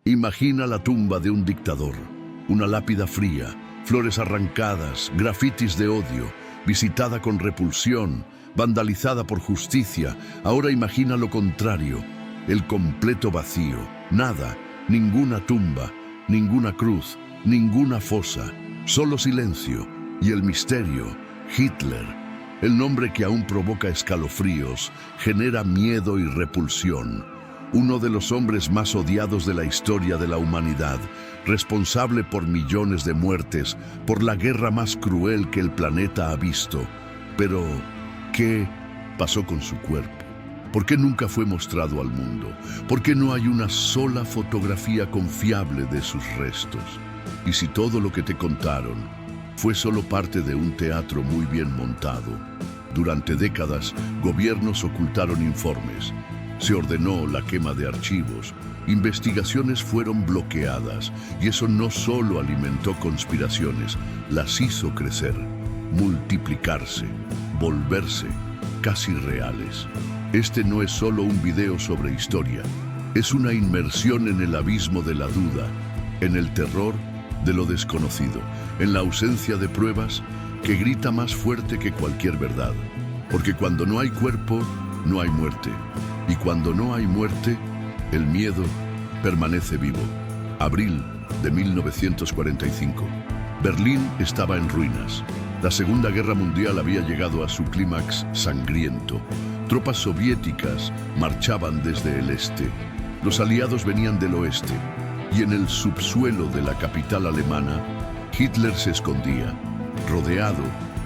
Imagina la tumba de un dictador, una lápida fría, flores arrancadas, grafitis de odio, visitada con repulsión, vandalizada por justicia. Ahora imagina lo contrario, el completo vacío, nada, ninguna tumba, ninguna cruz, ninguna fosa, solo silencio y el misterio, Hitler, el nombre que aún provoca escalofríos, genera miedo y repulsión. Uno de los hombres más odiados de la historia de la humanidad, responsable por millones de muertes, por la guerra más cruel que el planeta ha visto. Pero, ¿qué pasó con su cuerpo? ¿Por qué nunca fue mostrado al mundo? ¿Por qué no hay una sola fotografía confiable de sus restos? Y si todo lo que te contaron fue solo parte de un teatro muy bien montado, durante décadas, gobiernos ocultaron informes. Se ordenó la quema de archivos, investigaciones fueron bloqueadas y eso no solo alimentó conspiraciones, las hizo crecer, multiplicarse, volverse casi reales. Este no es solo un video sobre historia, es una inmersión en el abismo de la duda, en el terror de lo desconocido, en la ausencia de pruebas que grita más fuerte que cualquier verdad. Porque cuando no hay cuerpo, no hay muerte. Y cuando no hay muerte, el miedo permanece vivo. Abril de 1945. Berlín estaba en ruinas. La Segunda Guerra Mundial había llegado a su clímax sangriento. Tropas soviéticas marchaban desde el este. Los aliados venían del oeste. Y en el subsuelo de la capital alemana, Hitler se escondía. Rodeado,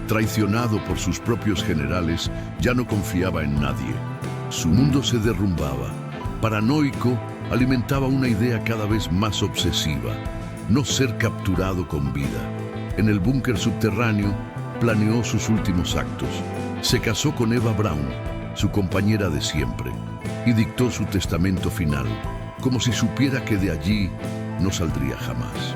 traicionado por sus propios generales, ya no confiaba en nadie. Su mundo se derrumbaba. Paranoico, alimentaba una idea cada vez más obsesiva: no ser capturado con vida. En el búnker subterráneo, planeó sus últimos actos. Se casó con Eva Braun, su compañera de siempre, y dictó su testamento final, como si supiera que de allí no saldría jamás.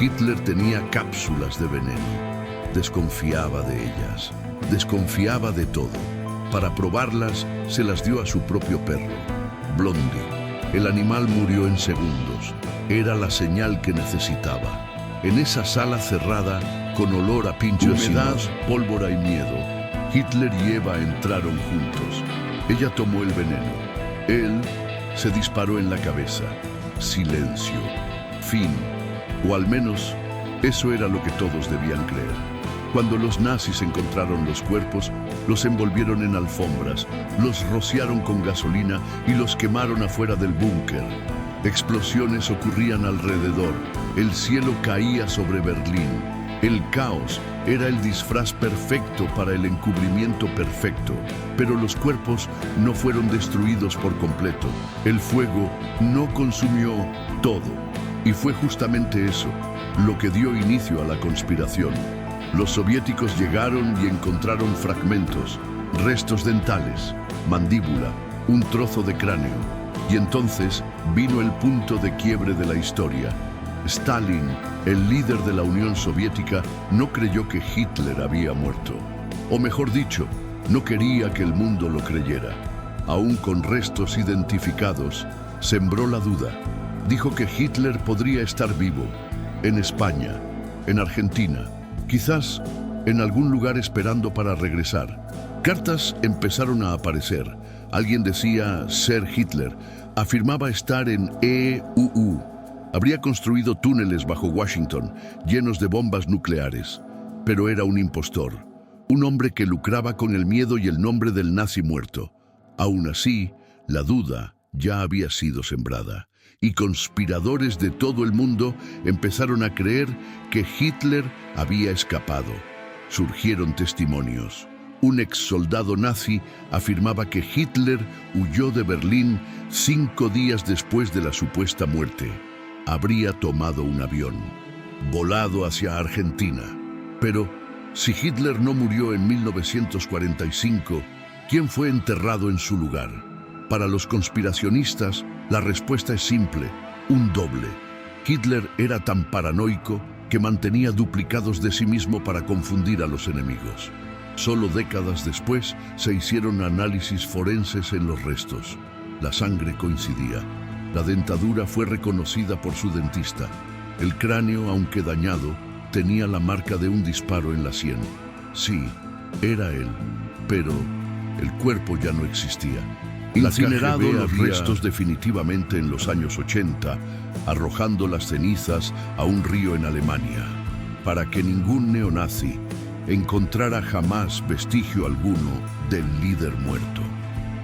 Hitler tenía cápsulas de veneno. Desconfiaba de ellas, desconfiaba de todo. Para probarlas, se las dio a su propio perro, Blondie. El animal murió en segundos. Era la señal que necesitaba. En esa sala cerrada, con olor a pinchos, humedad, pólvora y miedo, Hitler y Eva entraron juntos. Ella tomó el veneno. Él se disparó en la cabeza. Silencio. Fin. O al menos, eso era lo que todos debían creer. Cuando los nazis encontraron los cuerpos, los envolvieron en alfombras, los rociaron con gasolina y los quemaron afuera del búnker. Explosiones ocurrían alrededor, el cielo caía sobre Berlín. El caos era el disfraz perfecto para el encubrimiento perfecto, pero los cuerpos no fueron destruidos por completo. El fuego no consumió todo, y fue justamente eso lo que dio inicio a la conspiración. Los soviéticos llegaron y encontraron fragmentos, restos dentales, mandíbula, un trozo de cráneo. Y entonces vino el punto de quiebre de la historia. Stalin, el líder de la Unión Soviética, no creyó que Hitler había muerto. O mejor dicho, no quería que el mundo lo creyera. Aún con restos identificados, sembró la duda. Dijo que Hitler podría estar vivo, en España, en Argentina, quizás en algún lugar esperando para regresar. Cartas empezaron a aparecer. Alguien decía ser Hitler. Afirmaba estar en EUU. Habría construido túneles bajo Washington, llenos de bombas nucleares. Pero era un impostor. Un hombre que lucraba con el miedo y el nombre del nazi muerto. Aún así, la duda ya había sido sembrada. Y conspiradores de todo el mundo empezaron a creer que Hitler había escapado. Surgieron testimonios. Un exsoldado nazi afirmaba que Hitler huyó de Berlín 5 días después de la supuesta muerte. Habría tomado un avión, volado hacia Argentina. Pero, si Hitler no murió en 1945, ¿quién fue enterrado en su lugar? Para los conspiracionistas, la respuesta es simple: un doble. Hitler era tan paranoico que mantenía duplicados de sí mismo para confundir a los enemigos. Solo décadas después se hicieron análisis forenses en los restos. La sangre coincidía. La dentadura fue reconocida por su dentista. El cráneo, aunque dañado, tenía la marca de un disparo en la sien. Sí, era él, pero el cuerpo ya no existía. Incinerado los restos definitivamente en los años 80, arrojando las cenizas a un río en Alemania, para que ningún neonazi encontrara jamás vestigio alguno del líder muerto.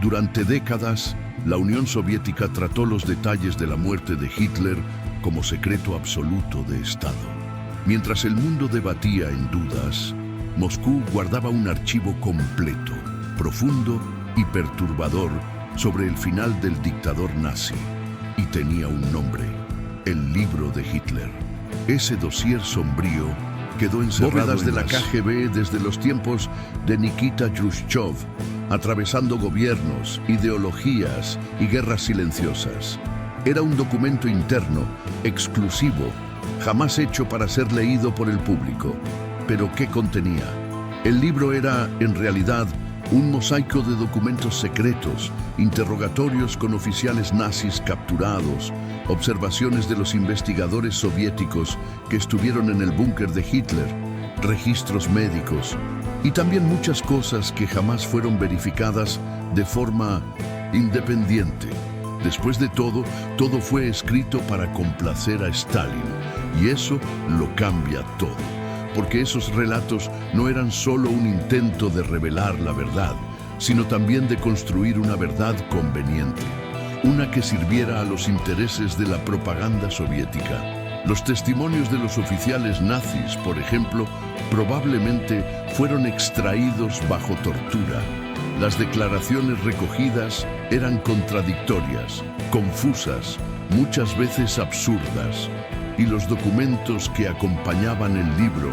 Durante décadas, la Unión Soviética trató los detalles de la muerte de Hitler como secreto absoluto de Estado. Mientras el mundo debatía en dudas, Moscú guardaba un archivo completo, profundo y perturbador sobre el final del dictador nazi, y tenía un nombre: el libro de Hitler. Ese dossier sombrío quedó encerrado en la KGB desde los tiempos de Nikita Khrushchev, atravesando gobiernos, ideologías y guerras silenciosas. Era un documento interno, exclusivo, jamás hecho para ser leído por el público. ¿Pero qué contenía? El libro era, en realidad, un mosaico de documentos secretos, interrogatorios con oficiales nazis capturados, observaciones de los investigadores soviéticos que estuvieron en el búnker de Hitler, registros médicos y también muchas cosas que jamás fueron verificadas de forma independiente. Después de todo, todo fue escrito para complacer a Stalin, y eso lo cambia todo. Porque esos relatos no eran solo un intento de revelar la verdad, sino también de construir una verdad conveniente, una que sirviera a los intereses de la propaganda soviética. Los testimonios de los oficiales nazis, por ejemplo, probablemente fueron extraídos bajo tortura. Las declaraciones recogidas eran contradictorias, confusas, muchas veces absurdas. Y los documentos que acompañaban el libro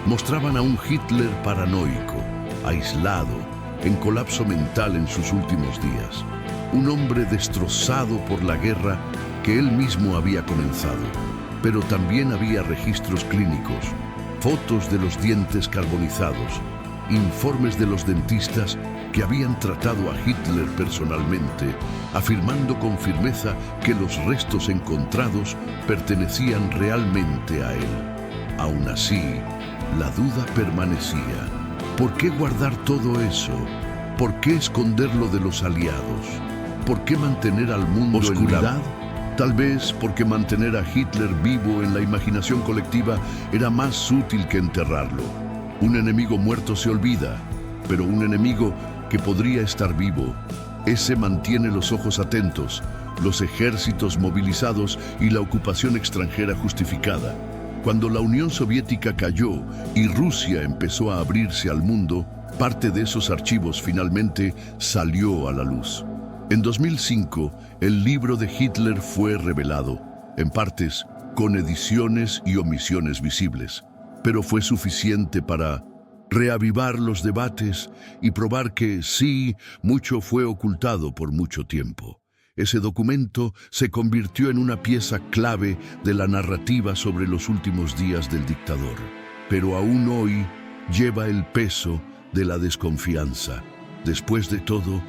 mostraban a un Hitler paranoico, aislado, en colapso mental en sus últimos días. Un hombre destrozado por la guerra que él mismo había comenzado. Pero también había registros clínicos, fotos de los dientes carbonizados, informes de los dentistas que habían tratado a Hitler personalmente, afirmando con firmeza que los restos encontrados pertenecían realmente a él. Aún así, la duda permanecía. ¿Por qué guardar todo eso? ¿Por qué esconderlo de los aliados? ¿Por qué mantener al mundo en oscuridad? Tal vez porque mantener a Hitler vivo en la imaginación colectiva era más útil que enterrarlo. Un enemigo muerto se olvida, pero un enemigo que podría estar vivo, ese mantiene los ojos atentos, los ejércitos movilizados y la ocupación extranjera justificada. Cuando la Unión Soviética cayó y Rusia empezó a abrirse al mundo, parte de esos archivos finalmente salió a la luz. En 2005, el libro de Hitler fue revelado, en partes, con ediciones y omisiones visibles, pero fue suficiente para reavivar los debates y probar que sí, mucho fue ocultado por mucho tiempo. Ese documento se convirtió en una pieza clave de la narrativa sobre los últimos días del dictador, pero aún hoy lleva el peso de la desconfianza. Después de todo,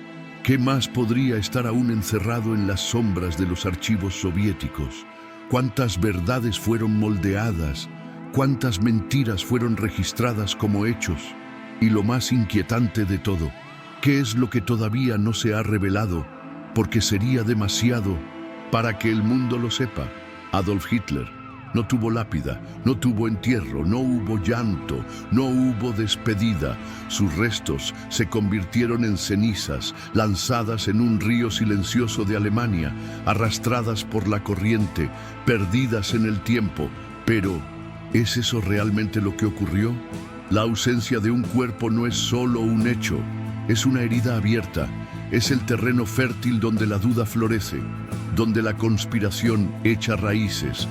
¿qué más podría estar aún encerrado en las sombras de los archivos soviéticos? ¿Cuántas verdades fueron moldeadas? ¿Cuántas mentiras fueron registradas como hechos? Y lo más inquietante de todo, ¿qué es lo que todavía no se ha revelado? Porque sería demasiado para que el mundo lo sepa. Adolf Hitler no tuvo lápida, no tuvo entierro, no hubo llanto, no hubo despedida. Sus restos se convirtieron en cenizas, lanzadas en un río silencioso de Alemania, arrastradas por la corriente, perdidas en el tiempo. Pero, ¿es eso realmente lo que ocurrió? La ausencia de un cuerpo no es solo un hecho, es una herida abierta, es el terreno fértil donde la duda florece, donde la conspiración echa raíces,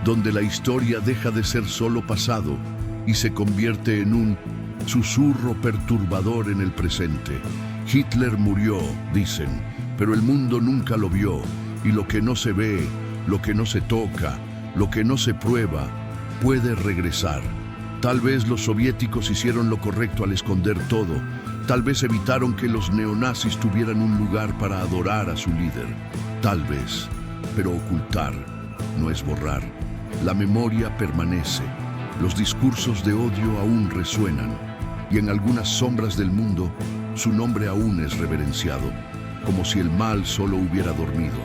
donde la historia deja de ser solo pasado y se convierte en un susurro perturbador en el presente. Hitler murió, dicen, pero el mundo nunca lo vio, y lo que no se ve, lo que no se toca, lo que no se prueba, puede regresar. Tal vez los soviéticos hicieron lo correcto al esconder todo. Tal vez evitaron que los neonazis tuvieran un lugar para adorar a su líder. Tal vez. Pero ocultar no es borrar. La memoria permanece. Los discursos de odio aún resuenan. Y en algunas sombras del mundo, su nombre aún es reverenciado, como si el mal solo hubiera dormido,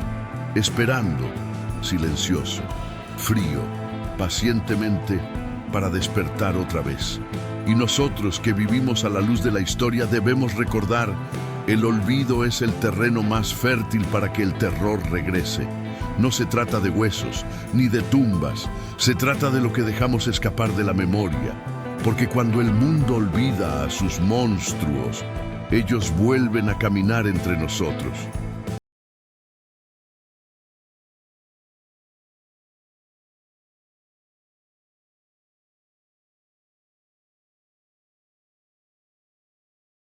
esperando, silencioso, frío, pacientemente, para despertar otra vez. Y nosotros que vivimos a la luz de la historia debemos recordar, el olvido es el terreno más fértil para que el terror regrese. No se trata de huesos, ni de tumbas, se trata de lo que dejamos escapar de la memoria. Porque cuando el mundo olvida a sus monstruos, ellos vuelven a caminar entre nosotros.